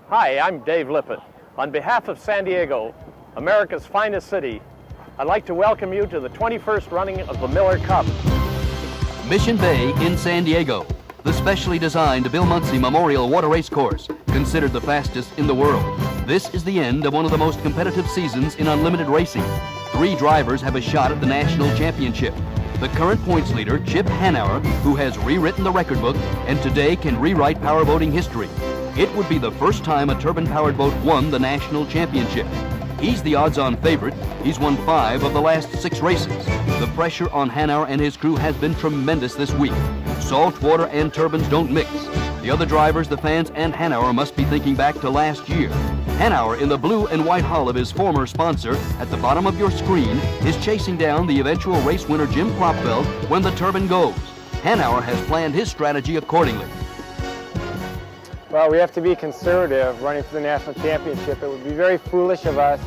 Hi, I'm Dave Lippett. On behalf of San Diego, America's finest city, I'd like to welcome you to the 21st running of the Miller Cup. Mission Bay in San Diego, the specially designed Bill Munsey Memorial Water Race Course, considered the fastest in the world. This is the end of one of the most competitive seasons in unlimited racing. 3 drivers have a shot at the national championship. The current points leader, Chip Hanauer, who has rewritten the record book and today can rewrite powerboating history. It would be the first time a turbine-powered boat won the national championship. He's the odds-on favorite. He's won 5 of the last 6 races. The pressure on Hanauer and his crew has been tremendous this week. Salt, water, and turbines don't mix. The other drivers, the fans, and Hanauer must be thinking back to last year. Hanauer, in the blue and white hull of his former sponsor, at the bottom of your screen, is chasing down the eventual race winner Jim Klopfeld when the turbine goes. Hanauer has planned his strategy accordingly. Well, we have to be conservative running for the national championship. It would be very foolish of us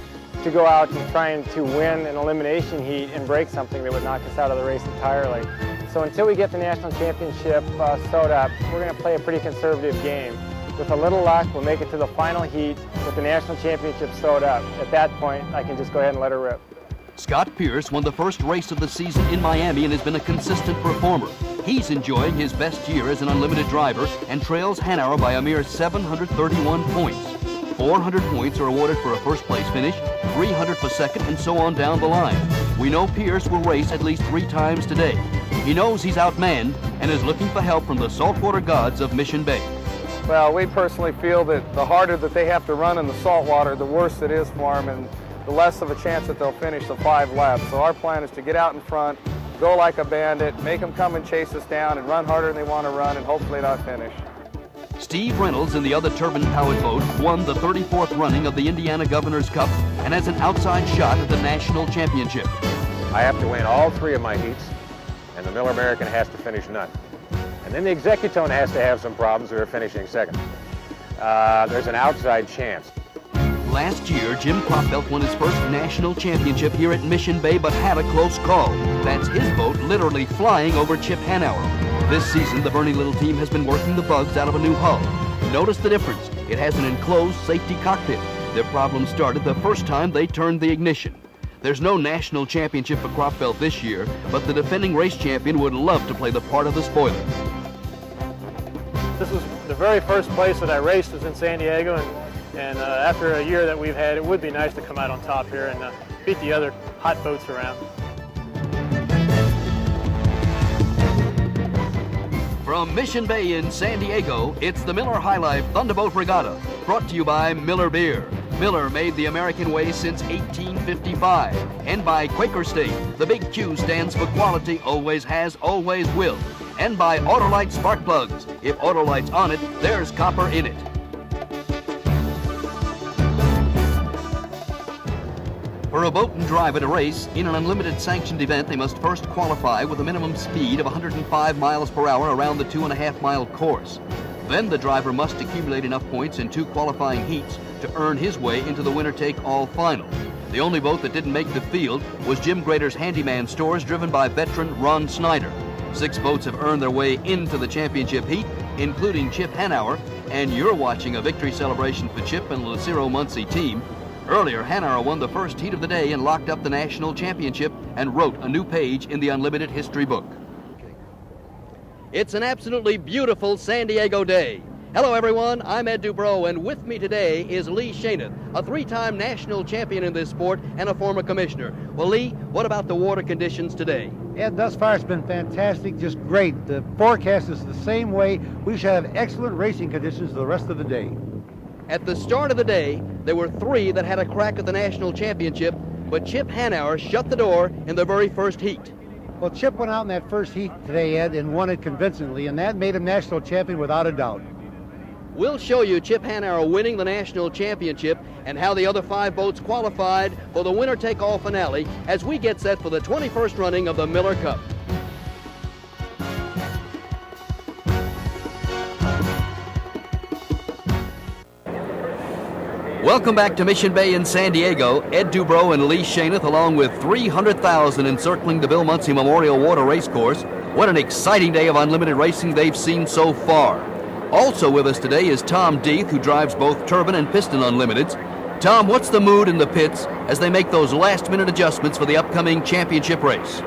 to go out and trying to win an elimination heat and break something that would knock us out of the race entirely. So until we get the national championship sewed up, we're going to play a pretty conservative game. With a little luck, we'll make it to the final heat with the national championship sewed up. At that point, I can just go ahead and let her rip. Scott Pierce won the first race of the season in Miami and has been a consistent performer. He's enjoying his best year as an unlimited driver and trails Hanauer by a mere 731 points. 400 points are awarded for a first place finish, 300 for second, and so on down the line. We know Pierce will race at least 3 times today. He knows he's outmanned and is looking for help from the saltwater gods of Mission Bay. Well, we personally feel that the harder that they have to run in the saltwater, the worse it is for them, and the less of a chance that they'll finish the 5 laps. So our plan is to get out in front, go like a bandit, make them come and chase us down and run harder than they want to run and hopefully not finish. Steve Reynolds in the other turbine-powered boat won the 34th running of the Indiana Governor's Cup and has an outside shot at the national championship. I have to win all 3 of my heats, and the Miller American has to finish none. And then the Executone has to have some problems or finishing second. There's an outside chance. Last year, Jim Klopfeld won his first national championship here at Mission Bay, but had a close call. That's his boat literally flying over Chip Hanauer. This season, the Bernie Little team has been working the bugs out of a new hull. Notice the difference. It has an enclosed safety cockpit. Their problem started the first time they turned the ignition. There's no national championship for Klopfeld this year, but the defending race champion would love to play the part of the spoiler. This was the very first place that I raced was in San Diego, and after a year that we've had, it would be nice to come out on top here and beat the other hot boats around. From Mission Bay in San Diego, it's the Miller HighLife Thunderboat Regatta, brought to you by Miller Beer. Miller made the American way since 1855. And by Quaker State, the big Q stands for quality, always has, always will. And by Autolite Spark Plugs. If Autolite's on it, there's copper in it. For a boat and driver to race in an unlimited sanctioned event, they must first qualify with a minimum speed of 105 miles per hour around the 2.5-mile course. Then the driver must accumulate enough points in 2 qualifying heats to earn his way into the winner-take-all final. The only boat that didn't make the field was Jim Grader's Handyman Stores, driven by veteran Ron Snyder. 6 boats have earned their way into the championship heat, including Chip Hanauer, and you're watching a victory celebration for Chip and Lucero Munsey team. Earlier, Hanauer won the first heat of the day and locked up the national championship and wrote a new page in the Unlimited history book. It's an absolutely beautiful San Diego day. Hello, everyone. I'm Ed Dubrow, and with me today is Lee Shaineth, a 3-time national champion in this sport and a former commissioner. Well, Lee, what about the water conditions today? Ed, thus far it's been fantastic, just great. The forecast is the same way. We should have excellent racing conditions the rest of the day. At the start of the day, there were 3 that had a crack at the national championship, but Chip Hanauer shut the door in the very first heat. Well, Chip went out in that first heat today, Ed, and won it convincingly, and that made him national champion without a doubt. We'll show you Chip Hanauer winning the national championship and how the other 5 boats qualified for the winner-take-all finale as we get set for the 21st running of the Miller Cup. Welcome back to Mission Bay in San Diego. Ed Dubrow and Lee Shaineth, along with 300,000 encircling the Bill Munsey Memorial Water Race Course. What an exciting day of unlimited racing they've seen so far. Also with us today is Tom Deeth, who drives both Turbine and Piston Unlimiteds. Tom, what's the mood in the pits as they make those last-minute adjustments for the upcoming championship race?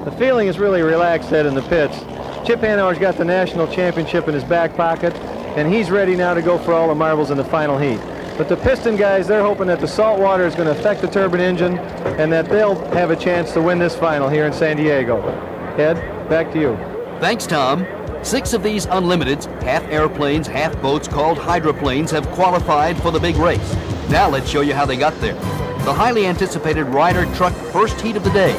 The feeling is really relaxed in the pits. Chip Hanauer's got the national championship in his back pocket, and he's ready now to go for all the marbles in the final heat. But the Piston guys, they're hoping that the salt water is going to affect the turbine engine and that they'll have a chance to win this final here in San Diego. Ed, back to you. Thanks, Tom. 6 of these Unlimiteds, half airplanes, half boats called hydroplanes, have qualified for the big race. Now let's show you how they got there. The highly anticipated Ryder Truck first heat of the day.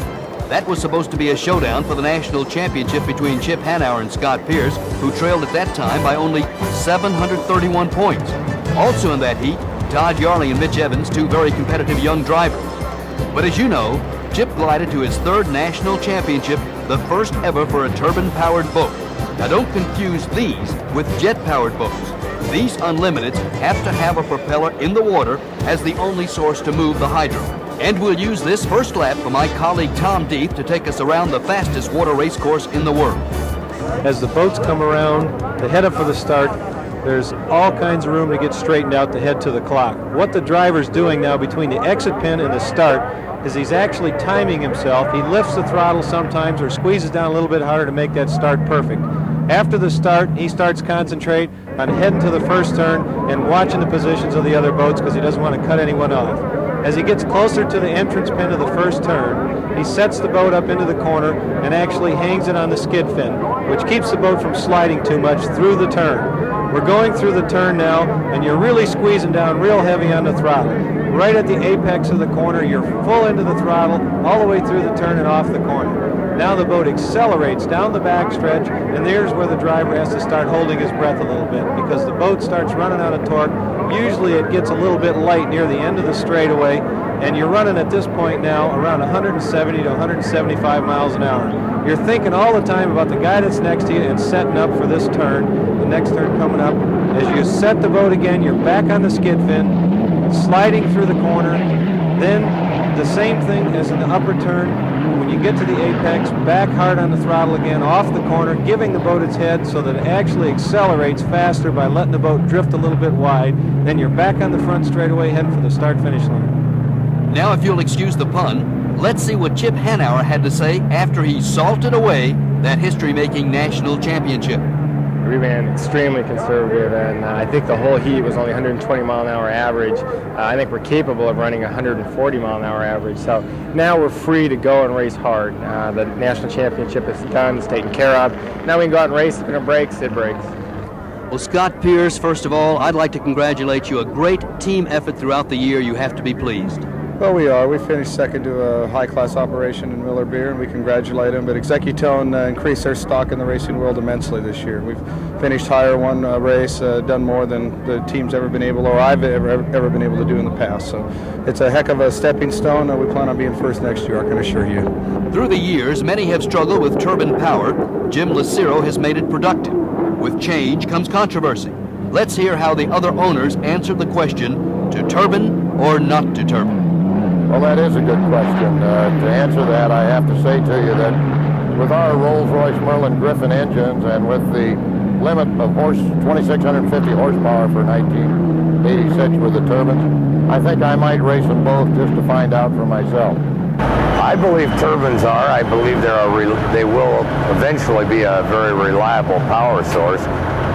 That was supposed to be a showdown for the national championship between Chip Hanauer and Scott Pierce, who trailed at that time by only 731 points. Also in that heat, Todd Yarley and Mitch Evans, 2 very competitive young drivers. But as you know, Chip glided to his 3rd national championship, the first ever for a turbine-powered boat. Now don't confuse these with jet-powered boats. These Unlimiteds have to have a propeller in the water as the only source to move the hydro. And we'll use this first lap for my colleague Tom Deeth to take us around the fastest water race course in the world. As the boats come around, they head up for the start. There's all kinds of room to get straightened out to head to the clock. What the driver's doing now between the exit pin and the start is he's actually timing himself. He lifts the throttle sometimes or squeezes down a little bit harder to make that start perfect. After the start, he starts to concentrate on heading to the first turn and watching the positions of the other boats because he doesn't want to cut anyone off. As he gets closer to the entrance pin of the first turn, he sets the boat up into the corner and actually hangs it on the skid fin, which keeps the boat from sliding too much through the turn. We're going through the turn now, and you're really squeezing down real heavy on the throttle. Right at the apex of the corner, you're full into the throttle, all the way through the turn and off the corner. Now the boat accelerates down the backstretch, and there's where the driver has to start holding his breath a little bit, because the boat starts running out of torque. Usually it gets a little bit light near the end of the straightaway, and you're running at this point now around 170 to 175 miles an hour. You're thinking all the time about the guy that's next to you and setting up for this turn, the next turn coming up. As you set the boat again, you're back on the skid fin, sliding through the corner. Then the same thing as in the upper turn. When you get to the apex, back hard on the throttle again, off the corner, giving the boat its head so that it actually accelerates faster by letting the boat drift a little bit wide. Then you're back on the front straightaway, heading for the start-finish line. Now, if you'll excuse the pun, let's see what Chip Hanauer had to say after he salted away that history-making national championship. We ran extremely conservative, and I think the whole heat was only 120 mile an hour average. I think we're capable of running 140 mile an hour average. So now we're free to go and race hard. The national championship is done, it's taken care of. Now we can go out and race. If it breaks, it breaks. Well, Scott Pierce, first of all, I'd like to congratulate you. A great team effort throughout the year. You have to be pleased. Well, we are. We finished second to a high-class operation in Miller Beer, and we congratulate them. But Executone increased their stock in the racing world immensely this year. We've finished higher one race, done more than the team's ever been able, or I've ever been able to do in the past. So it's a heck of a stepping stone, and we plan on being first next year, I can assure you. Through the years, many have struggled with turbine power. Jim Lucero has made it productive. With change comes controversy. Let's hear how the other owners answered the question, to turbine or not to turbine. Well, that is a good question. To answer that, I have to say to you that with our Rolls-Royce Merlin Griffin engines and with the limit of 2,650 horsepower for 1986 with the turbines, I think I might race them both just to find out for myself. I believe turbines are. I believe they will eventually be a very reliable power source,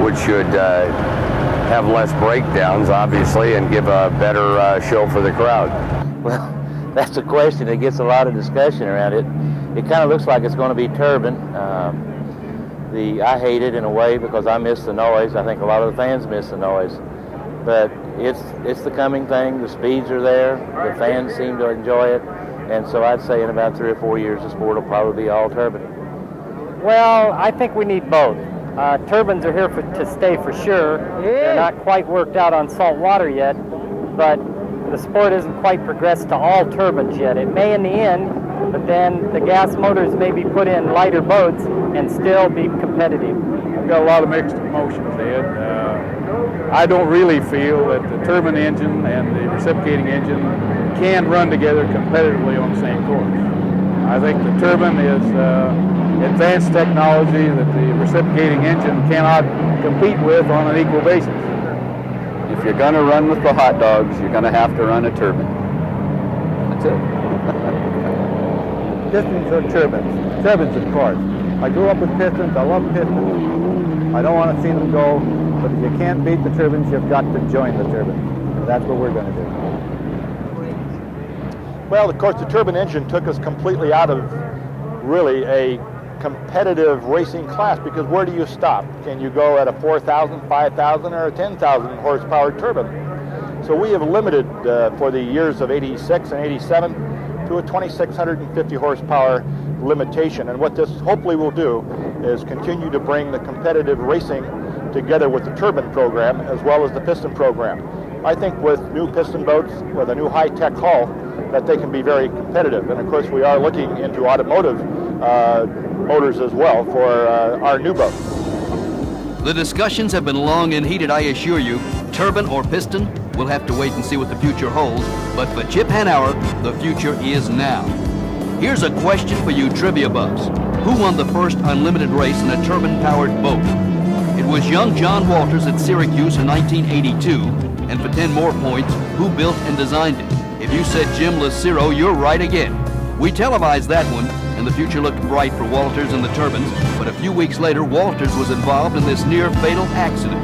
which should have less breakdowns, obviously, and give a better show for the crowd. Well, that's a question that gets a lot of discussion around it. It kind of looks like it's going to be turbine. I hate it in a way because I miss the noise. I think a lot of the fans miss the noise. But it's the coming thing. The speeds are there. The fans seem to enjoy it. And so I'd say in about 3 or 4 years, the sport will probably be all turbine. Well, I think we need both. Turbines are here to stay for sure. They're not quite worked out on salt water yet, but the sport isn't quite progressed to all turbines yet. It may in the end, but then the gas motors may be put in lighter boats and still be competitive. I've got a lot of mixed emotions, Ed. I don't really feel that the turbine engine and the reciprocating engine can run together competitively on the same course. I think the turbine is advanced technology that the reciprocating engine cannot compete with on an equal basis. If you're going to run with the hot dogs, you're going to have to run a turbine. That's it. Pistons or turbines? Turbines, of course. I grew up with pistons. I love pistons. I don't want to see them go, but if you can't beat the turbines, you've got to join the turbines. That's what we're going to do. Well, of course, the turbine engine took us completely out of really a competitive racing class, because where do you stop? Can you go at a 4,000, 5,000, or a 10,000 horsepower turbine? So we have limited for the years of 86 and 87 to a 2,650 horsepower limitation. And what this hopefully will do is continue to bring the competitive racing together with the turbine program as well as the piston program. I think with new piston boats, with a new high-tech hull, that they can be very competitive. And of course we are looking into automotive motors as well for our new boat. The discussions have been long and heated, I assure you. Turbine or piston, we'll have to wait and see what the future holds. But for Chip Hanauer, the future is now. Here's a question for you trivia buffs. Who won the first unlimited race in a turbine-powered boat? It was young John Walters at Syracuse in 1982. And for 10 more points, who built and designed it? If you said Jim Lucero, you're right again. We televised that one, and the future looked bright for Walters and the turbines, but a few weeks later, Walters was involved in this near-fatal accident.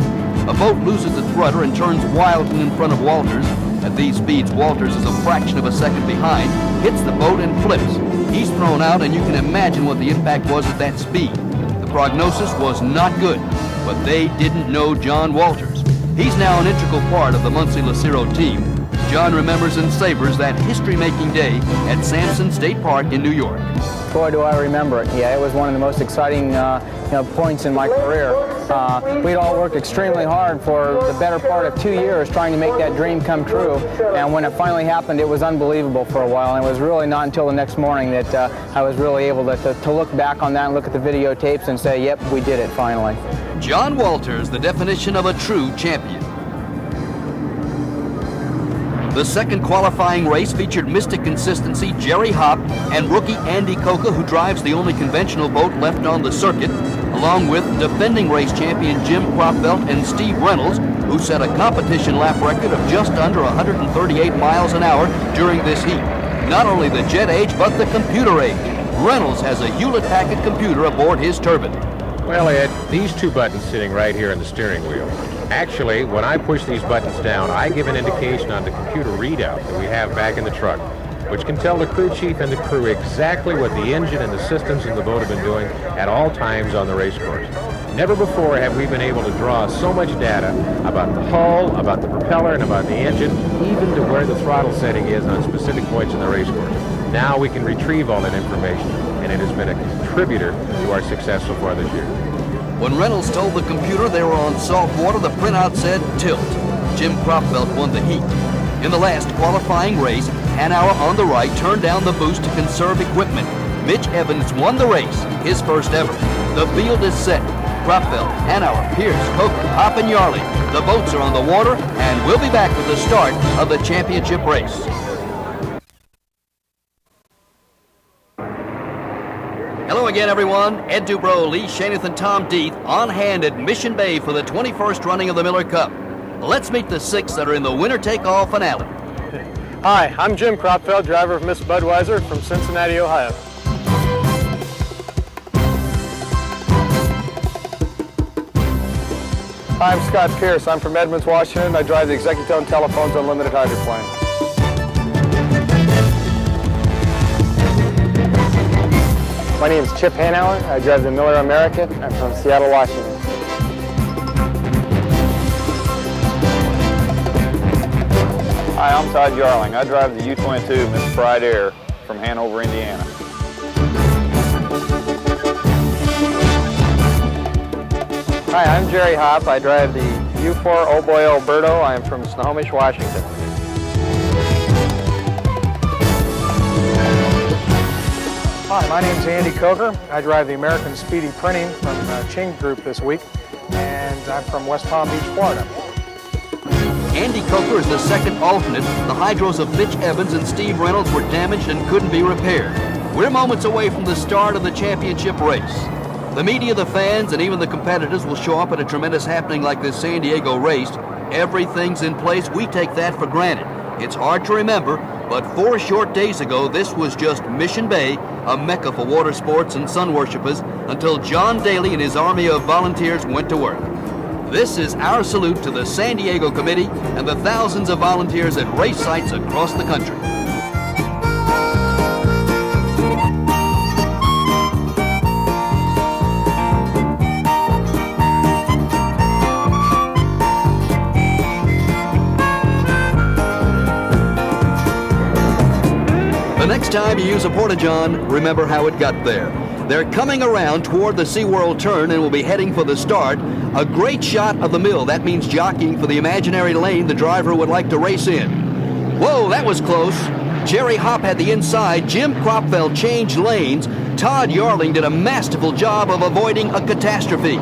A boat loses its rudder and turns wildly in front of Walters. At these speeds, Walters is a fraction of a second behind, hits the boat and flips. He's thrown out, and you can imagine what the impact was at that speed. The prognosis was not good, but they didn't know John Walters. He's now an integral part of the Muncie Lucero team. John remembers and savors that history-making day at Sampson State Park in New York. Boy, do I remember it. Yeah, it was one of the most exciting points in my career. We'd all worked extremely hard for the better part of 2 years trying to make that dream come true. And when it finally happened, it was unbelievable for a while. And it was really not until the next morning that I was really able to look back on that and look at the videotapes and say, yep, we did it finally. John Walters, the definition of a true champion. The second qualifying race featured Mystic Consistency Jerry Hopp and rookie Andy Coca, who drives the only conventional boat left on the circuit, along with defending race champion Jim Cropfelt and Steve Reynolds, who set a competition lap record of just under 138 miles an hour during this heat. Not only the jet age, but the computer age. Reynolds has a Hewlett-Packard computer aboard his turbine. Well, Ed, these two buttons sitting right here in the steering wheel. Actually, when I push these buttons down, I give an indication on the computer readout that we have back in the truck, which can tell the crew chief and the crew exactly what the engine and the systems in the boat have been doing at all times on the race course. Never before have we been able to draw so much data about the hull, about the propeller, and about the engine, even to where the throttle setting is on specific points in the race course. Now we can retrieve all that information, and it has been a contributor to our success so far this year. When Reynolds told the computer they were on salt water, the printout said tilt. Jim Cropfelt won the heat. In the last qualifying race, Hanauer on the right turned down the boost to conserve equipment. Mitch Evans won the race, his first ever. The field is set. Cropfelt, Hanauer, Pierce, Coker, Hopp, and Yarley. The boats are on the water, and we'll be back with the start of the championship race. Hello again, everyone. Ed Dubrow, Lee Shaneth, and Tom Deeth on hand at Mission Bay for the 21st running of the Miller Cup. Let's meet the six that are in the winner-take-all finale. Hi, I'm Jim Cropfeld, driver of Miss Budweiser from Cincinnati, Ohio. Hi, I'm Scott Pierce. I'm from Edmonds, Washington. I drive the Executone Telephone's Unlimited Hydroplane. My name is Chip Hanauer. I drive the Miller America. I'm from Seattle, Washington. Hi, I'm Todd Jarling. I drive the U-22 Miss Pride Air from Hanover, Indiana. Hi, I'm Jerry Hopp. I drive the U-4 Oh Boy Alberto. I'm from Snohomish, Washington. Hi, my name's Andy Coker. I drive the American Speedy Printing from Ching Group this week, and I'm from West Palm Beach, Florida. Andy Coker is the second alternate. The hydros of Mitch Evans and Steve Reynolds were damaged and couldn't be repaired. We're moments away from the start of the championship race. The media, the fans, and even the competitors will show up at a tremendous happening like this San Diego race. Everything's in place. We take that for granted. It's hard to remember, but 4 short days ago, this was just Mission Bay, a mecca for water sports and sun worshipers, until John Daly and his army of volunteers went to work. This is our salute to the San Diego Committee and the thousands of volunteers at race sites across the country. The next time you use a porta-john, remember how it got there. They're coming around toward the SeaWorld turn and will be heading for the start. A great shot of the mill. That means jockeying for the imaginary lane the driver would like to race in. Whoa, that was close. Jerry Hopp had the inside. Jim Kropfeld changed lanes. Todd Yarling did a masterful job of avoiding a catastrophe.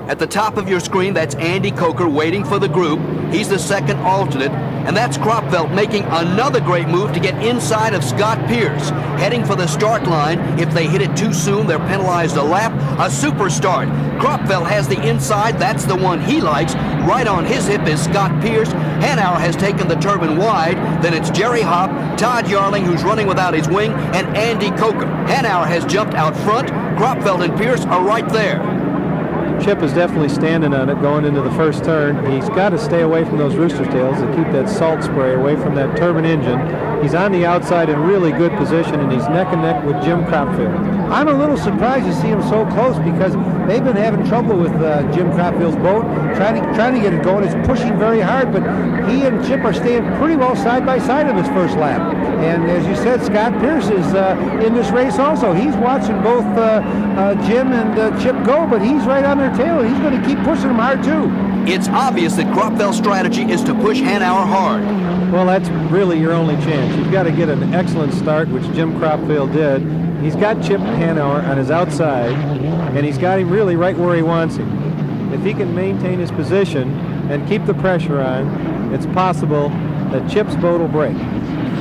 At the top of your screen, that's Andy Coker waiting for the group. He's the second alternate. And that's Kropfeld making another great move to get inside of Scott Pierce. Heading for the start line. If they hit it too soon, they're penalized a lap. A super start. Kropfeld has the inside. That's the one he likes. Right on his hip is Scott Pierce. Hanauer has taken the Turbine wide. Then it's Jerry Hopp, Todd Yarling, who's running without his wing, and Andy Coker. Hanauer has jumped out front. Kropfeld and Pierce are right there. Chip is definitely standing on it going into the first turn. He's got to stay away from those rooster tails and keep that salt spray away from that turbine engine. He's on the outside in really good position, and he's neck and neck with Jim Kropfeld. I'm a little surprised to see him so close because they've been having trouble with Jim Kropfeld's boat, trying to get it going. It's pushing very hard, but he and Chip are staying pretty well side by side in this first lap. And as you said, Scott Pierce is in this race also. He's watching both Jim and Chip go, but he's right on their tail, and he's going to keep pushing them hard too. It's obvious that Kropfeld's strategy is to push Hanauer hard. Well, that's really your only chance. You've got to get an excellent start, which Jim Kropfeld did. He's got Chip Hanauer on his outside, and he's got him really right where he wants him. If he can maintain his position and keep the pressure on, it's possible that Chip's boat will break.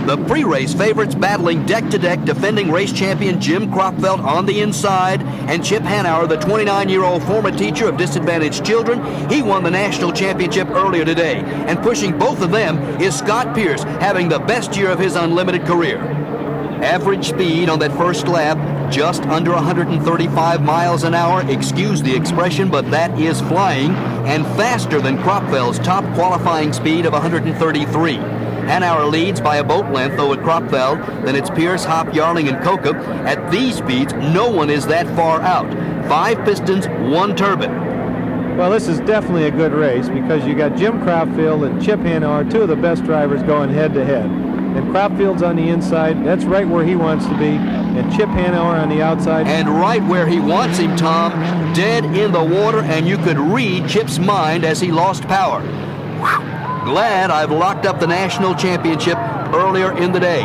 The pre-race favorites battling deck-to-deck, defending race champion Jim Kropfeld on the inside, and Chip Hanauer, the 29-year-old former teacher of disadvantaged children. He won the national championship earlier today, and pushing both of them is Scott Pierce, having the best year of his unlimited career. Average speed on that first lap, just under 135 miles an hour. Excuse the expression, but that is flying, and faster than Kropfeld's top qualifying speed of 133. Hanauer leads by a boat length, though, at Kropfeld. Then it's Pierce, Hopp, Yarling, and Coker. At these speeds, no one is that far out. 5 pistons, 1 turbine. Well, this is definitely a good race because you got Jim Kropfeld and Chip Hanauer, 2 of the best drivers going head-to-head. And Kropfeld's on the inside. That's right where he wants to be. And Chip Hanauer on the outside. And right where he wants him, Tom. Dead in the water, and you could read Chip's mind as he lost power. Whew. Glad I've locked up the national championship earlier in the day.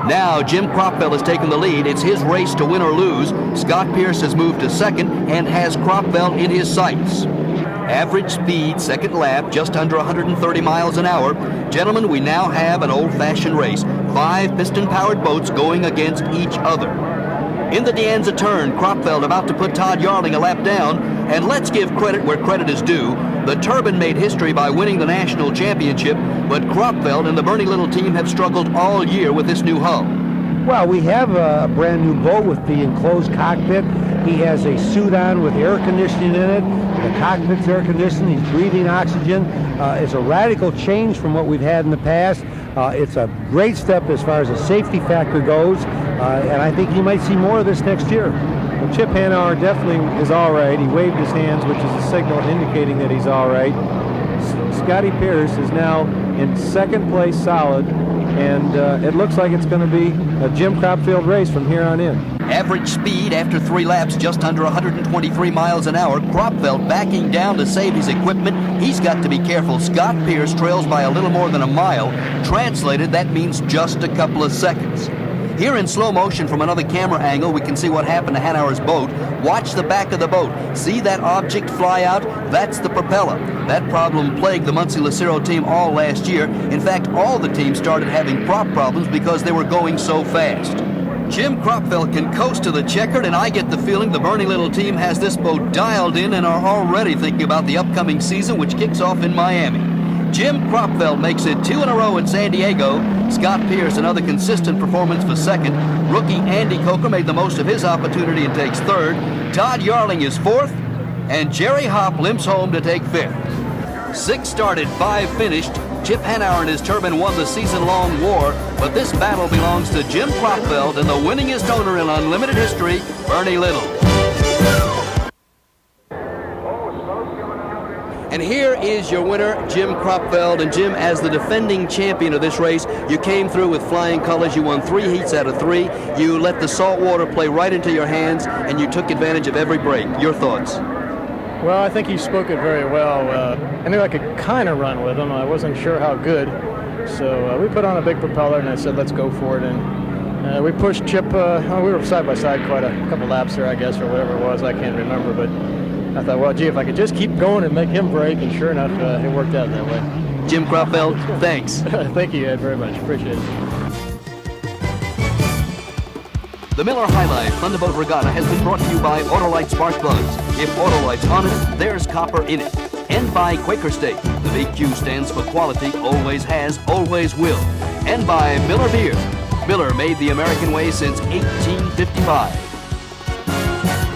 Now Jim Kropfeld has taken the lead. It's his race to win or lose. Scott Pierce has moved to second and has Kropfeld in his sights. Average speed, second lap, just under 130 miles an hour. Gentlemen, we now have an old-fashioned race. 5 piston-powered boats going against each other. In the De Anza turn, Kropfeld about to put Todd Yarling a lap down. And let's give credit where credit is due. The Turbine made history by winning the national championship, but Kropfeld and the Bernie Little team have struggled all year with this new hull. Well, we have a brand new boat with the enclosed cockpit. He has a suit on with air conditioning in it. The cockpit's air conditioning. He's breathing oxygen. It's a radical change from what we've had in the past. It's a great step as far as the safety factor goes, and I think you might see more of this next year. Well, Chip Hanauer definitely is all right. He waved his hands, which is a signal indicating that he's all right. Scotty Pierce is now in second place solid, and it looks like it's going to be a Jim Kropfeld race from here on in. Average speed after 3 laps, just under 123 miles an hour. Kropfeld backing down to save his equipment. He's got to be careful. Scott Pierce trails by a little more than a mile. Translated, that means just a couple of seconds. Here in slow motion from another camera angle, we can see what happened to Hanauer's boat. Watch the back of the boat. See that object fly out? That's the propeller. That problem plagued the Muncie Lucero team all last year. In fact, all the teams started having prop problems because they were going so fast. Jim Cropfeld can coast to the checkered, and I get the feeling the Bernie Little team has this boat dialed in and are already thinking about the upcoming season, which kicks off in Miami. Jim Cropfeld makes it 2 in a row in San Diego. Scott Pierce, another consistent performance for second. Rookie Andy Coker made the most of his opportunity and takes third. Todd Yarling is fourth, and Jerry Hopp limps home to take fifth. 6 started, 5 finished. Chip Hanauer and his Turbine won the season-long war, but this battle belongs to Jim Cropfeld and the winningest owner in Unlimited history, Bernie Little. And here is your winner, Jim Cropfeld. And Jim, as the defending champion of this race, you came through with flying colors. You won 3 heats out of 3. You let the salt water play right into your hands, and you took advantage of every break. Your thoughts? Well, I think he spoke it very well. I knew I could kind of run with him. I wasn't sure how good. So we put on a big propeller, and I said, let's go for it. And we pushed Chip. We were side by side quite a couple laps there, I guess, or whatever it was. I can't remember, but I thought, well, gee, if I could just keep going and make him break, and sure enough, it worked out that way. Jim Cropfeld, thanks. Thank you, Ed, very much. Appreciate it. The Miller HighLife Thunderboat Regatta has been brought to you by Autolite Spark Plugs. If Autolite's on it, there's copper in it. And by Quaker Steak. The VQ stands for quality, always has, always will. And by Miller Beer. Miller made the American way since 1855.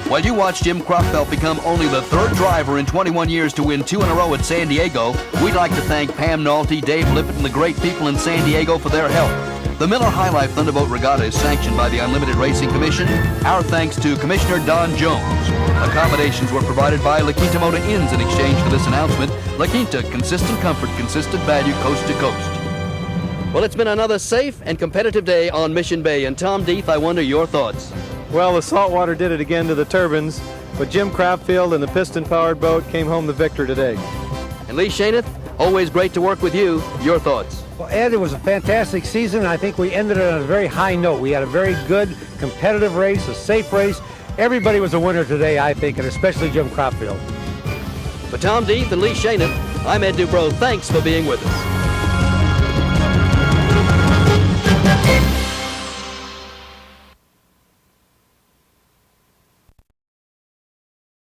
While you watch Jim Cropfeld become only the 3rd driver in 21 years to win 2 in a row at San Diego, we'd like to thank Pam Nolte, Dave Lippett, and the great people in San Diego for their help. The Miller HighLife Thunderboat Regatta is sanctioned by the Unlimited Racing Commission. Our thanks to Commissioner Don Jones. Accommodations were provided by La Quinta Motor Inns in exchange for this announcement. La Quinta, consistent comfort, consistent value, coast to coast. Well, it's been another safe and competitive day on Mission Bay. And Tom Deeth, I wonder your thoughts. Well, the saltwater did it again to the turbines, but Jim Cropfeld and the piston-powered boat came home the victor today. And Lee Shaneth, always great to work with you. Your thoughts? Well, Ed, it was a fantastic season. I think we ended it on a very high note. We had a very good, competitive race, a safe race. Everybody was a winner today, I think, and especially Jim Cropfeld. For Tom Deeth and Lee Shaneth, I'm Ed Dubrow. Thanks for being with us.